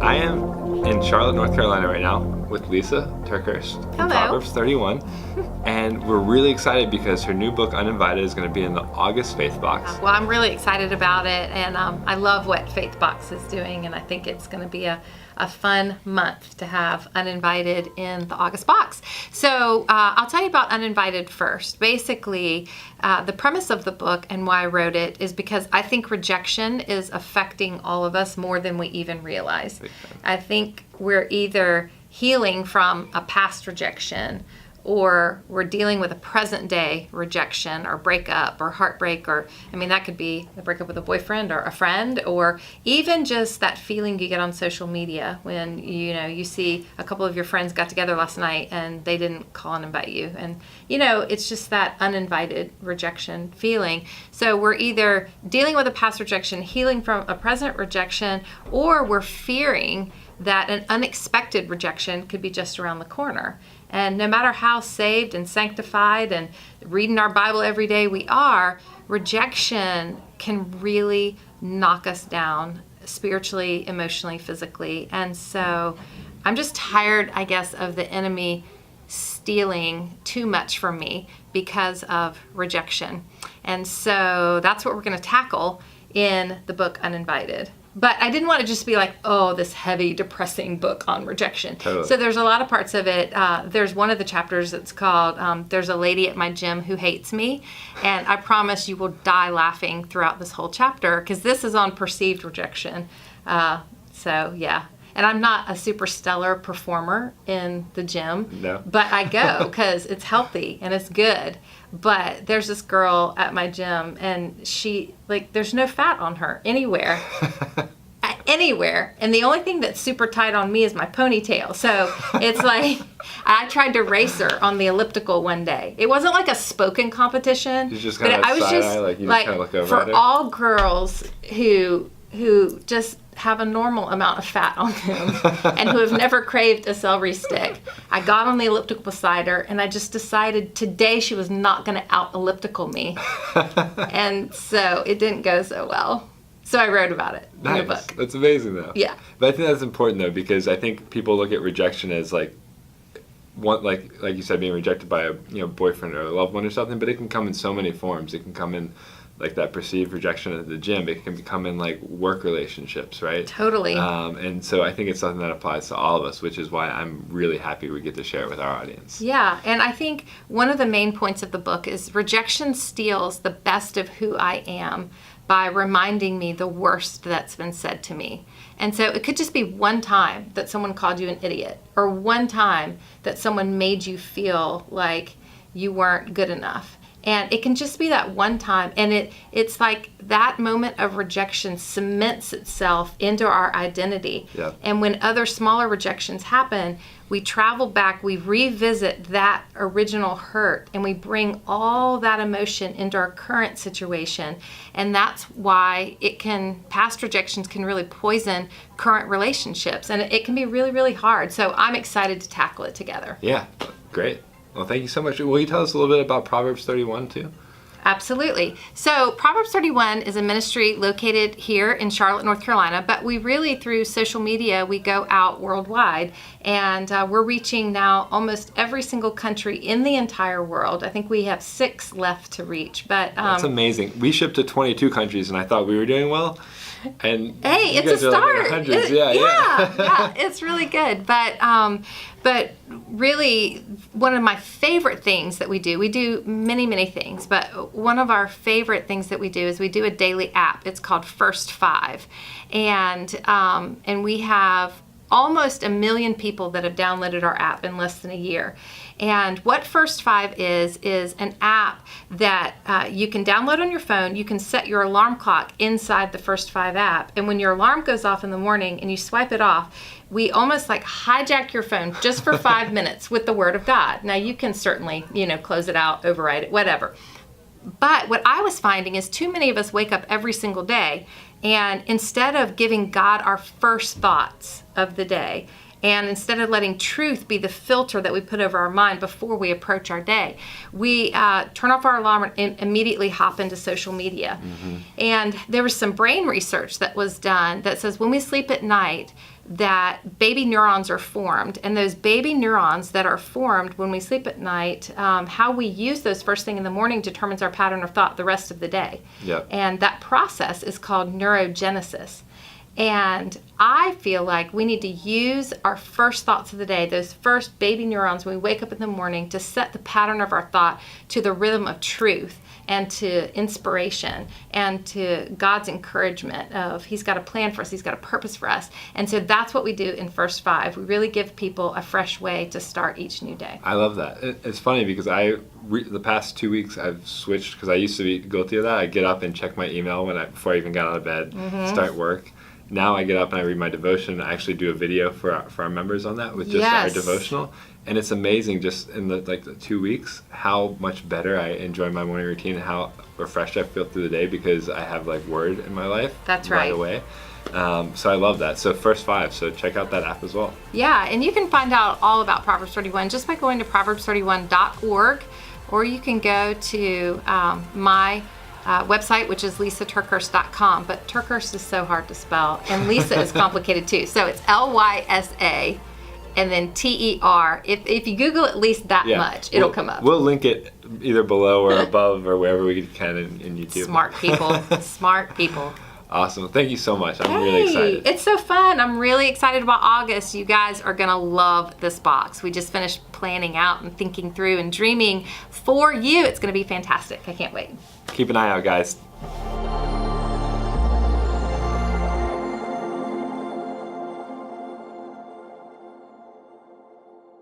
I am in Charlotte, North Carolina right now with Lysa Turkhurst from Hello. Proverbs 31. And we're really excited because her new book, Uninvited, is going to be in the August Faithbox. Well, I'm really excited about it, and I love what Faithbox is doing, and I think it's going to be a fun month to have Uninvited in the August box. So I'll tell you about Uninvited first. Basically, the premise of the book and why I wrote it is because I think rejection is affecting all of us more than we even realize. I think we're either healing from a past rejection, or we're dealing with a present day rejection or breakup or heartbreak, or that could be a breakup with a boyfriend or a friend, or even just that feeling you get on social media when you see a couple of your friends got together last night and they didn't call and invite you, and it's just that uninvited rejection feeling. So we're either dealing with a past rejection, healing from a present rejection, or we're fearing that an unexpected rejection could be just around the corner. And no matter how saved and sanctified and reading our Bible every day we are, rejection can really knock us down spiritually, emotionally, physically. And so I'm just tired, I guess, of the enemy stealing too much from me because of rejection. And so that's what we're going to tackle in the book Uninvited. But I didn't want to just be like, oh, this heavy, depressing book on rejection. Totally. So there's a lot of parts of it. There's one of the chapters that's called, There's a Lady at My Gym Who Hates Me. And I promise you will die laughing throughout this whole chapter, because this is on perceived rejection. So, yeah. And I'm not a super stellar performer in the gym, No. but I go because it's healthy and it's good. But there's this girl at my gym, and she, there's no fat on her anywhere. Anywhere. And the only thing that's super tight on me is my ponytail. So it's like, I tried to race her on the elliptical one day. It wasn't like a spoken competition. You just kind of side-eye, you just kind of look over at her? For all girls who just have a normal amount of fat on them and who have never craved a celery stick, I got on the elliptical beside her, and I just decided today she was not going to out elliptical me. And so it didn't go so well. So I wrote about it in the book. That's amazing, though. Yeah. But I think that's important, though, because I think people look at rejection as like you said, being rejected by a boyfriend or a loved one or something. But it can come in so many forms. It can come in like that perceived rejection at the gym. It can come in like work relationships, right? Totally. And so I think it's something that applies to all of us, which is why I'm really happy we get to share it with our audience. Yeah, and I think one of the main points of the book is rejection steals the best of who I am by reminding me the worst that's been said to me. And so it could just be one time that someone called you an idiot, or one time that someone made you feel like you weren't good enough. And it can just be that one time, and it's like that moment of rejection cements itself into our identity. Yeah. And when other smaller rejections happen, we travel back, we revisit that original hurt, and we bring all that emotion into our current situation. And that's why past rejections can really poison current relationships, and it can be really, really hard. So I'm excited to tackle it together. Yeah, great. Well, thank you so much. Will you tell us a little bit about Proverbs 31 too? Absolutely. So Proverbs 31 is a ministry located here in Charlotte, North Carolina, but we really, through social media, we go out worldwide, and we're reaching now almost every single country in the entire world. I think we have 6 left to reach. But that's amazing. We shipped to 22 countries, and I thought we were doing well. And hey, it's a start. Yeah, it's really good. But really, one of my favorite things that we do many, many things, but one of our favorite things that we do is we do a daily app. It's called First 5. And we have almost 1 million people that have downloaded our app in less than a year. And what First 5 is an app that you can download on your phone. You can set your alarm clock inside the First 5 app. And when your alarm goes off in the morning and you swipe it off, we almost like hijack your phone just for 5 minutes with the Word of God. Now, you can certainly, close it out, override it, whatever. But what I was finding is too many of us wake up every single day, and instead of giving God our first thoughts of the day And instead of letting truth be the filter that we put over our mind before we approach our day, we turn off our alarm and immediately hop into social media. And there was some brain research that was done that says when we sleep at night, that baby neurons are formed, and those baby neurons that are formed when we sleep at night, how we use those first thing in the morning determines our pattern of thought the rest of the day. Yep. And that process is called neurogenesis. And I feel like we need to use our first thoughts of the day, those first baby neurons when we wake up in the morning, to set the pattern of our thought to the rhythm of truth and to inspiration and to God's encouragement of He's got a plan for us, He's got a purpose for us. And so that's what we do in First Five. We really give people a fresh way to start each new day. I love that. It's funny because the past 2 weeks I've switched, because I used to be guilty of that. I get up and check my email before I even got out of bed, start work. Now I get up and I read my devotion. I actually do a video for our members on that with just our devotional. And it's amazing just in the 2 weeks how much better I enjoy my morning routine and how refreshed I feel through the day because I have word in my life. That's right away. So I love that. So First Five, so check out that app as well. Yeah, and you can find out all about Proverbs 31 just by going to proverbs31.org, or you can go to my website, which is lysaturkhurst.com. But Turkhurst is so hard to spell, and Lysa is complicated too. So it's Lysa and then Ter. If you Google at least that much, it'll come up. We'll link it either below or above or wherever we can in YouTube. Smart people. Smart people. Awesome. Thank you so much. I'm really excited. It's so fun. I'm really excited about August. You guys are going to love this box. We just finished planning out and thinking through and dreaming for you. It's going to be fantastic. I can't wait. Keep an eye out, guys.